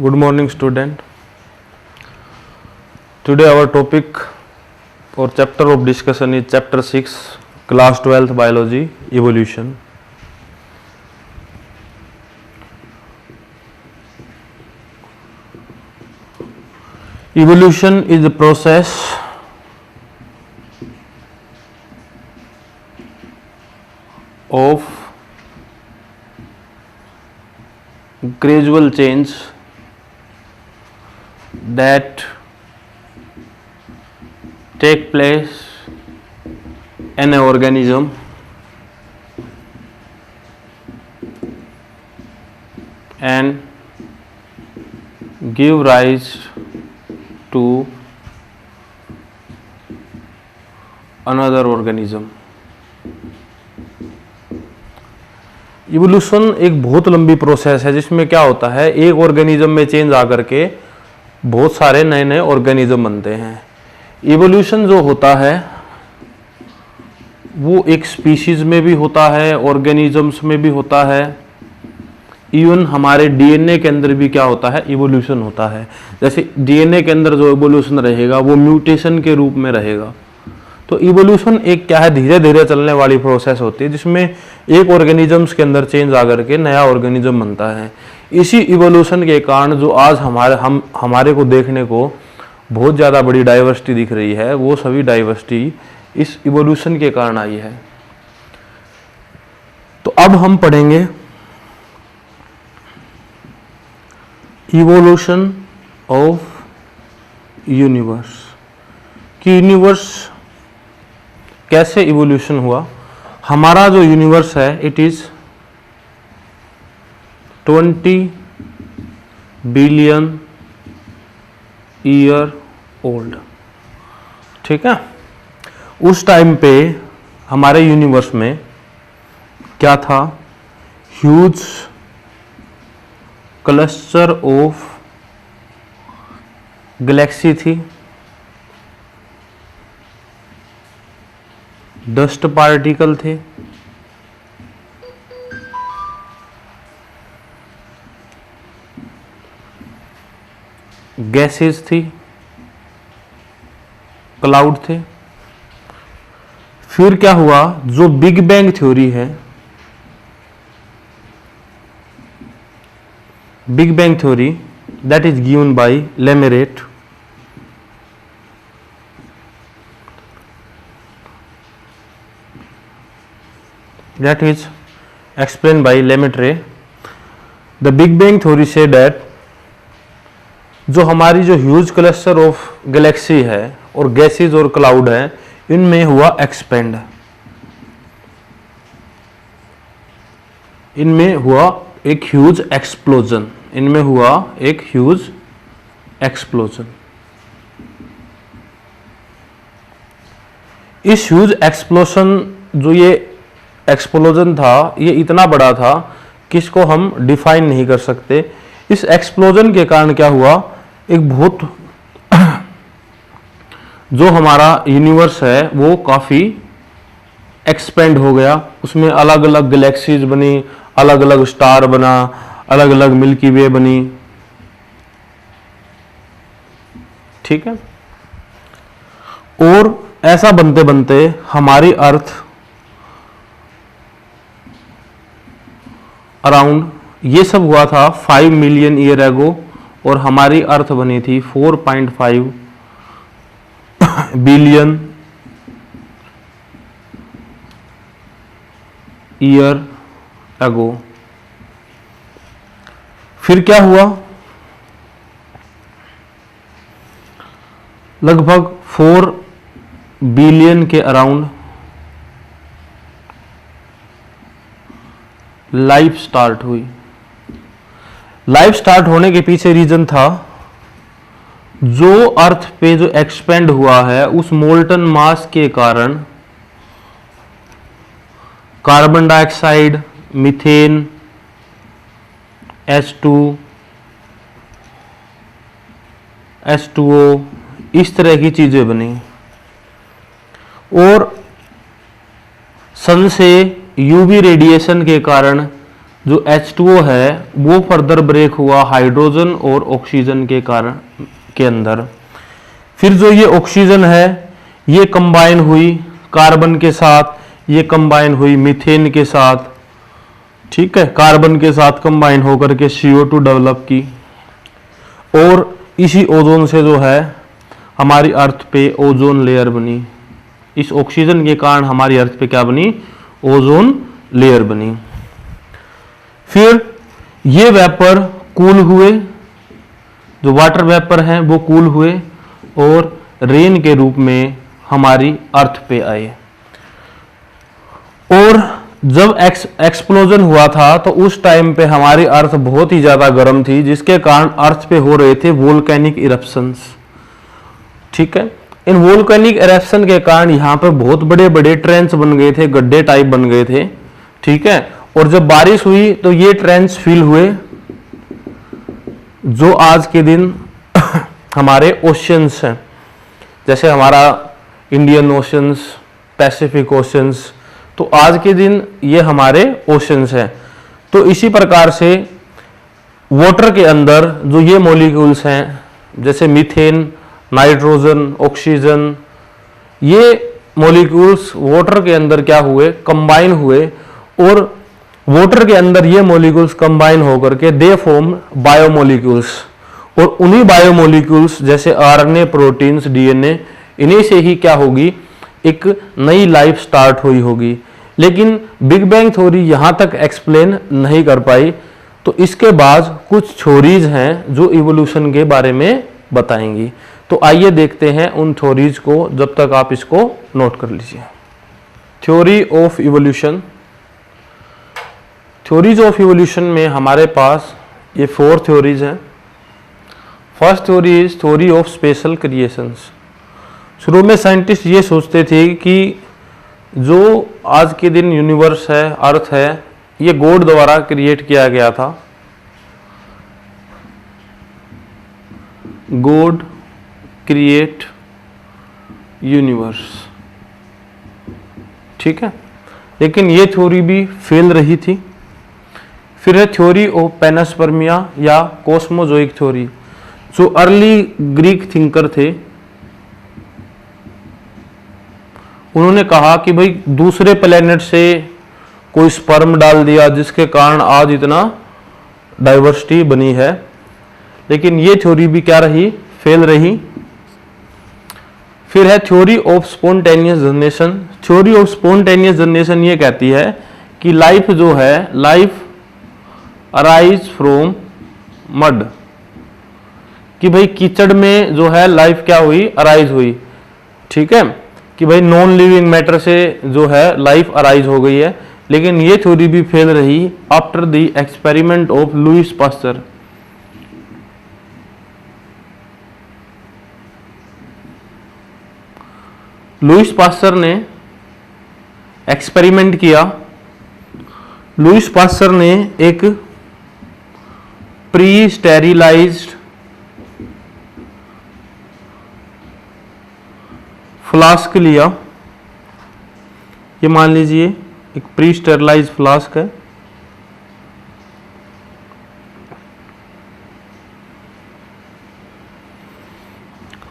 Good morning, student. Today our topic or chapter of discussion is chapter 6, class 12th biology, evolution. Evolution is the process of gradual change that take place in an organism and give rise to another organism. Evolution एक बहुत लंबी process है जिसमें क्या होता है, एक organism में चेंज आकर के बहुत सारे नए नए ऑर्गेनिज्म बनते हैं. इवोल्यूशन जो होता है वो एक स्पीशीज में भी होता है, ऑर्गेनिजम्स में भी होता है, इवन हमारे डीएनए के अंदर भी क्या होता है, इवोल्यूशन होता है. जैसे डीएनए के अंदर जो इवोल्यूशन रहेगा वो म्यूटेशन के रूप में रहेगा. तो इवोल्यूशन एक क्या है, धीरे धीरे चलने वाली प्रोसेस होती है जिसमें एक ऑर्गेनिजम्स के अंदर चेंज आकर के नया ऑर्गेनिज्म बनता है. इसी इवोल्यूशन के कारण जो आज हमारे को देखने को बहुत ज़्यादा बड़ी डाइवर्सिटी दिख रही है, वो सभी डाइवर्सिटी इस इवोल्यूशन के कारण आई है. तो अब हम पढ़ेंगे इवोल्यूशन ऑफ यूनिवर्स कि यूनिवर्स कैसे इवोल्यूशन हुआ. हमारा जो यूनिवर्स है it is 20 billion year old. ठीक है. उस टाइम पे हमारे यूनिवर्स में क्या था, ह्यूज क्लस्टर ऑफ गैलेक्सी थी, डस्ट पार्टिकल थे, गैसेस थी, क्लाउड थे. फिर क्या हुआ, जो बिग बैंग थ्योरी है, big bang theory that is given by Lemaitre, that is explained by Lemaitre. The Big Bang theory say that जो हमारी जो ह्यूज क्लस्टर ऑफ गैलेक्सी है और गैसेस और क्लाउड है, इनमें हुआ एक्सपेंड, इनमें हुआ एक ह्यूज एक्सप्लोजन, इनमें हुआ एक ह्यूज एक्सप्लोजन. इस ह्यूज एक्सप्लोजन जो ये एक्सप्लोजन था ये इतना बड़ा था कि इसको हम डिफाइन नहीं कर सकते. इस एक्सप्लोजन के कारण क्या हुआ, एक बहुत जो हमारा यूनिवर्स है वो काफ़ी एक्सपेंड हो गया. उसमें अलग अलग गैलेक्सीज बनी, अलग अलग स्टार बना, अलग अलग मिल्की वे बनी. ठीक है. और ऐसा बनते बनते हमारी अर्थ अराउंड, ये सब हुआ था 5 मिलियन ईयर एगो, और हमारी अर्थ बनी थी 4.5 बिलियन ईयर एगो. फिर क्या हुआ, लगभग 4 बिलियन के अराउंड लाइफ स्टार्ट हुई. लाइफ स्टार्ट होने के पीछे रीजन था, जो अर्थ पे जो एक्सपेंड हुआ है उस मोल्टन मास के कारण carbon dioxide, methane, H2, H2O, इस तरह की चीजें बनी. और सन से यूवी रेडिएशन के कारण जो H2O है वो फर्दर ब्रेक हुआ हाइड्रोजन और ऑक्सीजन के कारण के अंदर। फिर जो ये ऑक्सीजन है ये कंबाइन हुई कार्बन के साथ, ये कंबाइन हुई मीथेन के साथ, ठीक है, कार्बन के साथ कंबाइन होकर के CO2 डेवलप की, और इसी ओजोन से जो है हमारी अर्थ पे ओजोन लेयर बनी। इस ऑक्सीजन के कारण हमारी अर्थ पे क्या बनी? ओजोन लेयर बनी। फिर ये वेपर कूल हुए, जो वाटर वेपर हैं वो कूल हुए और रेन के रूप में हमारी अर्थ पे आए। और जब एक्सप्लोजन हुआ था तो उस टाइम पे हमारी अर्थ बहुत ही ज्यादा गर्म थी, जिसके कारण अर्थ पे हो रहे थे वोल्केनिक इरप्शंस, ठीक है। इन वोल्केनिक इरप्शन के कारण यहाँ पे बहुत बड़े बड़े ट्रेंच बन गए थे, गड्ढे टाइप बन गए थे, ठीक है। और जब बारिश हुई तो ये ट्रेंच फिल हुए, जो आज के दिन हमारे ओशियंस हैं, जैसे हमारा इंडियन ओशंस, पैसिफिक ओशंस, तो आज के दिन ये हमारे ओशंस हैं। तो इसी प्रकार से वाटर के अंदर जो ये मॉलिक्यूल्स हैं, जैसे मीथेन, नाइट्रोजन, ऑक्सीजन, ये मॉलिक्यूल्स वाटर के अंदर क्या हुए? कंबाइन हुए, और वाटर के अंदर ये मॉलिक्यूल्स कंबाइन होकर के दे फॉर्म बायोमोलिक्यूल्स, और उन्हीं बायोमोलिक्यूल्स जैसे आरएनए, प्रोटीन्स, डीएनए, इन्हीं से ही क्या होगी? एक नई लाइफ स्टार्ट हुई होगी। लेकिन बिग बैंग थ्योरी यहां तक एक्सप्लेन नहीं कर पाई, तो इसके बाद कुछ थ्योरीज हैं जो इवोल्यूशन के बारे में बताएंगी। तो आइए देखते हैं उन थ्योरीज को, जब तक आप इसको नोट कर लीजिए। Theory of evolution. Theories of evolution में हमारे पास ये 4 थ्योरीज हैं। First theory is theory of special creations. शुरू में साइंटिस्ट ये सोचते थे कि जो आज के दिन यूनिवर्स है, अर्थ है, ये गॉड द्वारा क्रिएट किया गया था। गॉड क्रिएट यूनिवर्स, ठीक है। लेकिन ये थ्योरी भी फेल रही थी। फिर है थ्योरी ऑफ पैनस्पर्मिया या कॉस्मोजोइक थ्योरी। जो अर्ली ग्रीक थिंकर थे उन्होंने कहा कि भाई दूसरे प्लेनेट से कोई स्पर्म डाल दिया, जिसके कारण आज इतना डाइवर्सिटी बनी है। लेकिन ये थ्योरी भी क्या रही? फेल रही। फिर है theory of spontaneous generation. Theory of spontaneous generation ये कहती है कि लाइफ जो है, लाइफ अराइज फ्रॉम मड, कि भाई कीचड़ में जो है लाइफ क्या हुई? अराइज हुई, ठीक है, कि भाई नॉन लिविंग मैटर से जो है लाइफ अराइज हो गई है। लेकिन ये थ्योरी भी फेल रही after the experiment of Lewis pasture. Lewis pasture ने एक्सपेरिमेंट किया। लुईस पास्चर ने एक प्री स्टेरिलाइज्ड फ्लास्क लिया। ये मान लीजिए एक प्री स्टेरिलाइज फ्लास्क है।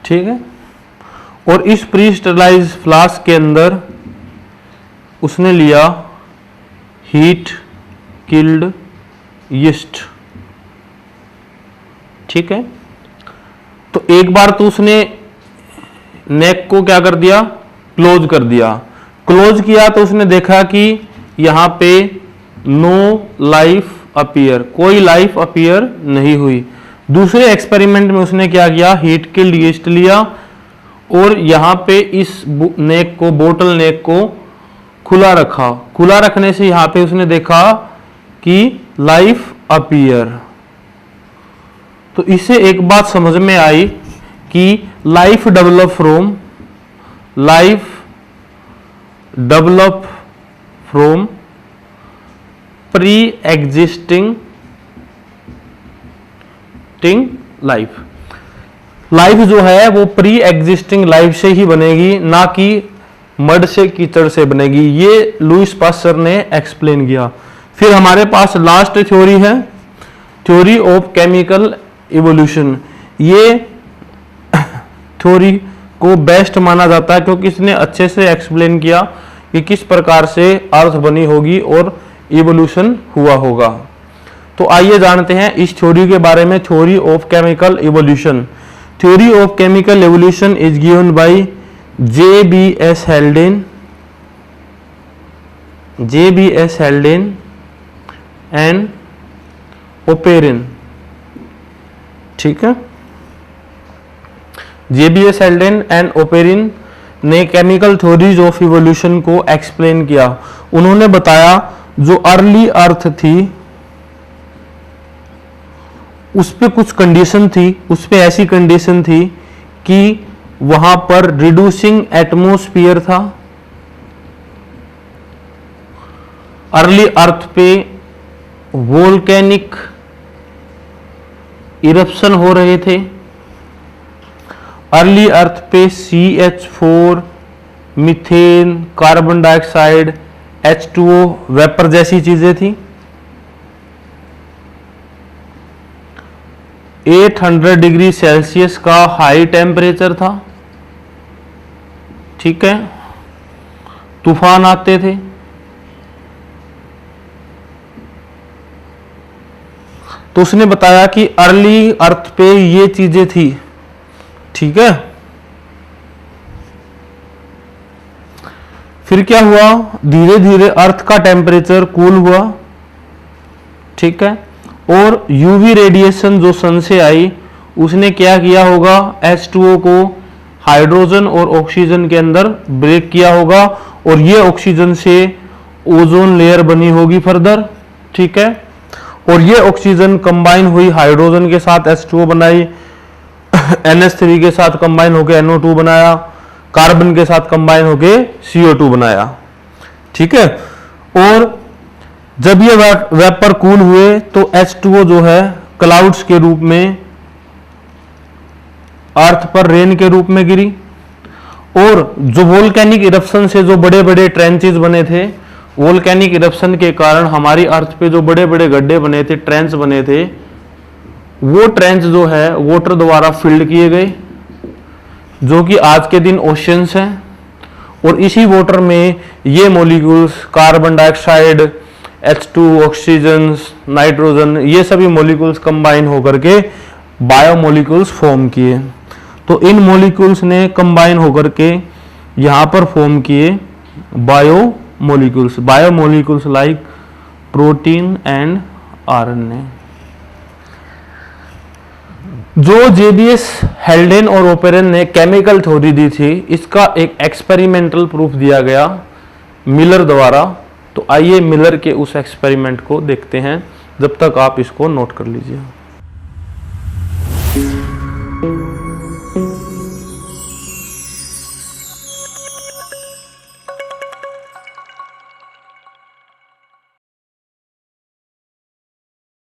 ठीक है, और इस प्री स्टेरिलाइज फ्लास्क के अंदर उसने लिया हीट किल्ड यीस्ट। ठीक है, तो एक बार तो उसने नेक को क्या कर दिया? क्लोज कर दिया। क्लोज किया तो उसने देखा कि यहां पे नो लाइफ अपीयर, कोई लाइफ अपीयर नहीं हुई। दूसरे एक्सपेरिमेंट में उसने क्या किया? हीट किल्ड यीस्ट लिया और यहां पे इस नेक को, बोतल नेक को खुला रखा। खुला रखने से यहां पे उसने देखा कि लाइफ अपीयर। तो इससे एक बात समझ में आई कि life develop from pre existing life. Life जो है वो प्री एग्जिस्टिंग लाइफ से ही बनेगी, ना कि मड से, कीचड़ से बनेगी। ये लुईस पास्चर ने एक्सप्लेन किया। फिर हमारे पास लास्ट थ्योरी है थ्योरी ऑफ केमिकल इवोल्यूशन। ये थ्योरी को बेस्ट माना जाता है क्योंकि इसने अच्छे से एक्सप्लेन किया कि किस प्रकार से अर्थ बनी होगी और इवोल्यूशन हुआ होगा। तो आइए जानते हैं इस थ्योरी के बारे में, theory of chemical evolution. Theory of chemical evolution is given bye J.B.S. Haldane and Oparin. ठीक है, J.B.S. Haldane एंड ओपेरिन ने केमिकल थ्योरीज ऑफ इवोल्यूशन को एक्सप्लेन किया। उन्होंने बताया जो अर्ली अर्थ थी उस पे कुछ कंडीशन थी, उस पे ऐसी कंडीशन थी कि वहां पर रिड्यूसिंग एटमॉस्फेयर था। अर्ली अर्थ पे वोल्केनिक इरप्शन हो रहे थे। अर्ली अर्थ पे CH4, methane, carbon dioxide, H2O vapour जैसी चीजें थी। 800 डिग्री सेल्सियस का हाई टेम्परेचर था। ठीक है, तूफान आते थे। तो उसने बताया कि अर्ली अर्थ पे ये चीजें थी। ठीक है, फिर क्या हुआ, धीरे धीरे अर्थ का टेम्परेचर कूल हुआ। ठीक है, और यूवी रेडिएशन जो सन से आई उसने क्या किया होगा, H2O को हाइड्रोजन और ऑक्सीजन के अंदर ब्रेक किया होगा और ये ऑक्सीजन से ओजोन लेयर बनी होगी फर्दर। ठीक है, और ये ऑक्सीजन कंबाइन हुई हाइड्रोजन के साथ H2O बनाई, NH3 के साथ कंबाइन होकर NO2 बनाया, कार्बन के साथ कंबाइन होकर CO2 बनाया। ठीक है, और जब ये वेपर कूल हुए तो H2O जो है क्लाउड्स के रूप में अर्थ पर रेन के रूप में गिरी। और जो वोल्केनिक इरप्शन से जो बड़े बड़े ट्रेंचेस बने थे, वोल्केनिक इरप्शन के कारण हमारी अर्थ पे जो बड़े बड़े गड्ढे बने थे, ट्रेंच बने थे, वो ट्रेंच जो है वाटर द्वारा फिल्ड किए गए, जो कि आज के दिन ओशियंस हैं। और इसी वाटर में ये molecules carbon dioxide, H2, oxygen, nitrogen, ये सभी मॉलिक्यूल्स कंबाइन होकर के बायोमॉलिक्यूल्स फॉर्म किए। तो इन मॉलिक्यूल्स ने कंबाइन होकर के यहाँ पर फॉर्म किए biomolecules, biomolecules like protein and RNA। जो J.B.S. हेल्डेन और ओपेरिन ने केमिकल थ्योरी दी थी, इसका एक एक्सपेरिमेंटल प्रूफ दिया गया मिलर द्वारा। तो आइए मिलर के उस एक्सपेरिमेंट को देखते हैं, जब तक आप इसको नोट कर लीजिए।